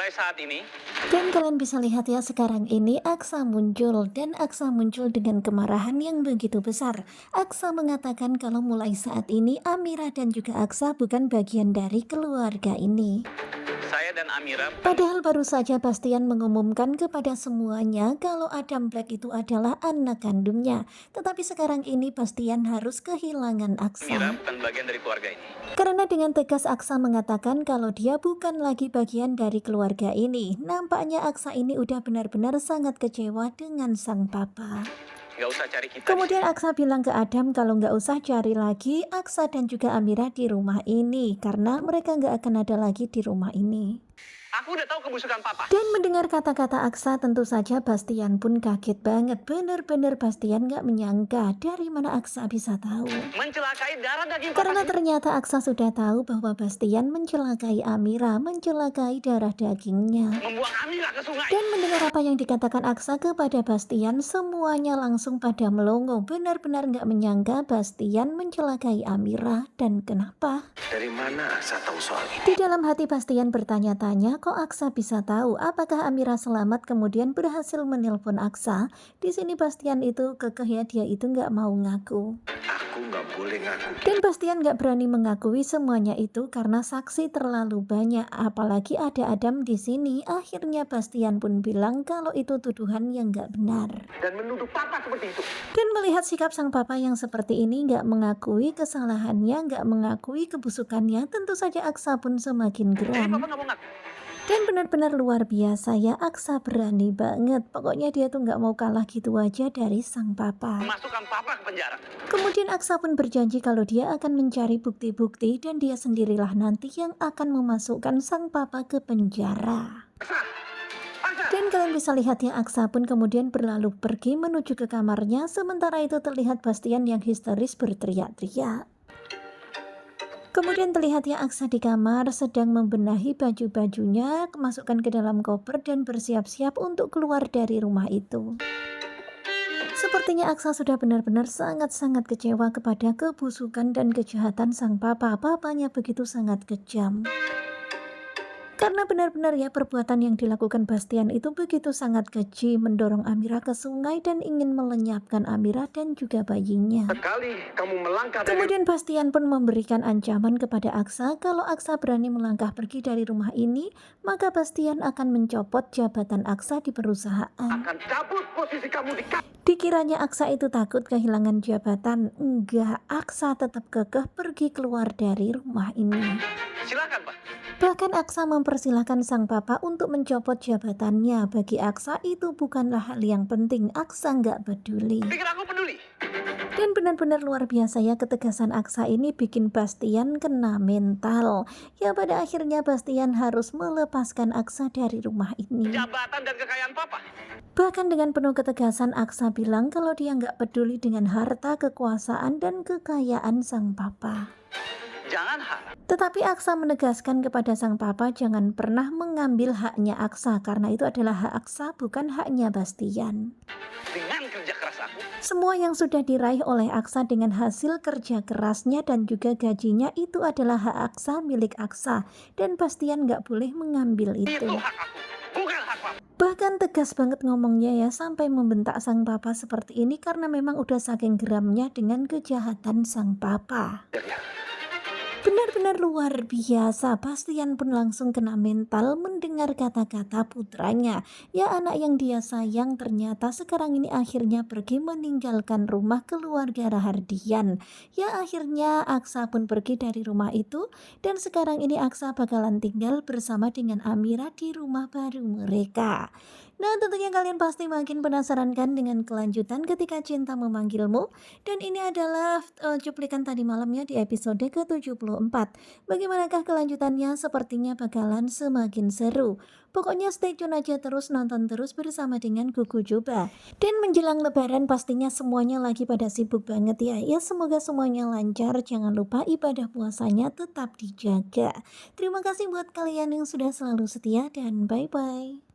mulai saat ini. Dan kalian bisa lihat ya sekarang ini Aksa muncul dan Aksa muncul dengan kemarahan yang begitu besar. Aksa mengatakan kalau mulai saat ini Amira dan juga Aksa bukan bagian dari keluarga ini. Saya dan Amira Padahal baru saja Bastian mengumumkan kepada semuanya kalau Adam Black itu adalah anak kandungnya. Tetapi sekarang ini Bastian harus kehilangan Aksa. bukan bagian dari keluarga ini. Karena dengan tegas Aksa mengatakan kalau dia bukan lagi bagian dari keluarga ini. Nampaknya Aksa ini udah benar-benar sangat kecewa dengan sang papa. Nggak usah cari kita. Kemudian Aksa bilang ke Adam kalau nggak usah cari lagi Aksa dan juga Amira di rumah ini. Karena mereka nggak akan ada lagi di rumah ini. Aku udah tahu kebusukan papa. Dan mendengar kata-kata Aksa tentu saja Bastian pun kaget banget. Bener-bener Bastian gak menyangka dari mana Aksa bisa tahu. Mencelakai darah daging Karena papa. ternyata Aksa sudah tahu bahwa Bastian mencelakai Amira, mencelakai darah dagingnya. Membuang Amira ke sungai. Dan mendengar apa yang dikatakan Aksa kepada Bastian, semuanya langsung pada melongo. Benar-benar gak menyangka Bastian mencelakai Amira. Dan kenapa? Dari mana Aksa tahu soal ini? Di dalam hati Bastian bertanya-tanya, kok Aksa bisa tahu? Apakah Amira selamat kemudian berhasil menelpon Aksa? Di sini Bastian itu kekeh ya, dia itu nggak mau ngaku. Aku nggak boleh ngaku. Dan Bastian nggak berani mengakui semuanya itu karena saksi terlalu banyak. Apalagi ada Adam di sini. Akhirnya Bastian pun bilang kalau itu tuduhan yang nggak benar. Dan menuduh papa seperti itu. Dan melihat sikap sang papa yang seperti ini, nggak mengakui kesalahannya, nggak mengakui kebusukannya, tentu saja Aksa pun semakin Jadi geram. papa nggak mau ngaku. Dan benar-benar luar biasa ya, Aksa berani banget. Pokoknya dia tuh nggak mau kalah gitu aja dari sang papa. Masukkan papa ke penjara. Kemudian Aksa pun berjanji kalau dia akan mencari bukti-bukti dan dia sendirilah nanti yang akan memasukkan sang papa ke penjara. Aksa. Aksa. Dan kalian bisa lihat ya, Aksa pun kemudian berlalu pergi menuju ke kamarnya. Sementara itu terlihat Bastian yang histeris berteriak-teriak. Kemudian terlihat ya Aksa di kamar sedang membenahi baju-bajunya, masukkan ke dalam koper dan bersiap-siap untuk keluar dari rumah itu. Sepertinya Aksa sudah benar-benar sangat-sangat kecewa kepada kebusukan dan kejahatan sang papa. Papanya begitu sangat kejam. Karena benar-benar ya perbuatan yang dilakukan Bastian itu begitu sangat keji, mendorong Amira ke sungai dan ingin melenyapkan Amira dan juga bayinya. Sekali kamu melangkah dari... Kemudian Bastian pun memberikan ancaman kepada Aksa kalau Aksa berani melangkah pergi dari rumah ini, maka Bastian akan mencopot jabatan Aksa di perusahaan. Akan cabut posisi kamu di... Dikiranya Aksa itu takut kehilangan jabatan. Enggak, Aksa tetap kekeh pergi keluar dari rumah ini. Silakan, Pak. Bahkan Aksa mempersilahkan sang papa untuk mencopot jabatannya. Bagi Aksa itu bukanlah hal yang penting. Aksa nggak peduli. Pikir aku peduli? Dan benar-benar luar biasa ya, ketegasan Aksa ini bikin Bastian kena mental. Ya pada akhirnya Bastian harus melepaskan Aksa dari rumah ini. Jabatan dan kekayaan papa. Bahkan dengan penuh ketegasan Aksa bilang kalau dia nggak peduli dengan harta, kekuasaan, dan kekayaan sang papa. Jangan harap. Tetapi Aksa menegaskan kepada sang papa jangan pernah mengambil haknya Aksa karena itu adalah hak Aksa, bukan haknya Bastian. Dengan kerja keras aku. Semua yang sudah diraih oleh Aksa dengan hasil kerja kerasnya dan juga gajinya itu adalah hak Aksa, milik Aksa. Dan Bastian nggak boleh mengambil Itu itu. hak aku, bukan hak papa. Bahkan tegas banget ngomongnya ya, sampai membentak sang papa seperti ini karena memang udah saking geramnya dengan kejahatan sang papa. Ya. Benar-benar luar biasa. Bastian pun langsung kena mental mendengar kata-kata putranya. Ya, anak yang dia sayang ternyata sekarang ini akhirnya pergi meninggalkan rumah keluarga Rahardian. Ya, akhirnya Aksa pun pergi dari rumah itu dan sekarang ini Aksa bakalan tinggal bersama dengan Amira di rumah baru mereka. Nah, tentunya kalian pasti makin penasaran kan dengan kelanjutan ketika cinta memanggilmu. Dan ini adalah cuplikan tadi malamnya di episode ke-74. Bagaimanakah kelanjutannya? Sepertinya bakalan semakin seru. Pokoknya stay tune aja terus, nonton terus bersama dengan Gugu Juba. Dan menjelang lebaran pastinya semuanya lagi pada sibuk banget ya. Ya semoga semuanya lancar, jangan lupa ibadah puasanya tetap dijaga. Terima kasih buat kalian yang sudah selalu setia dan bye-bye.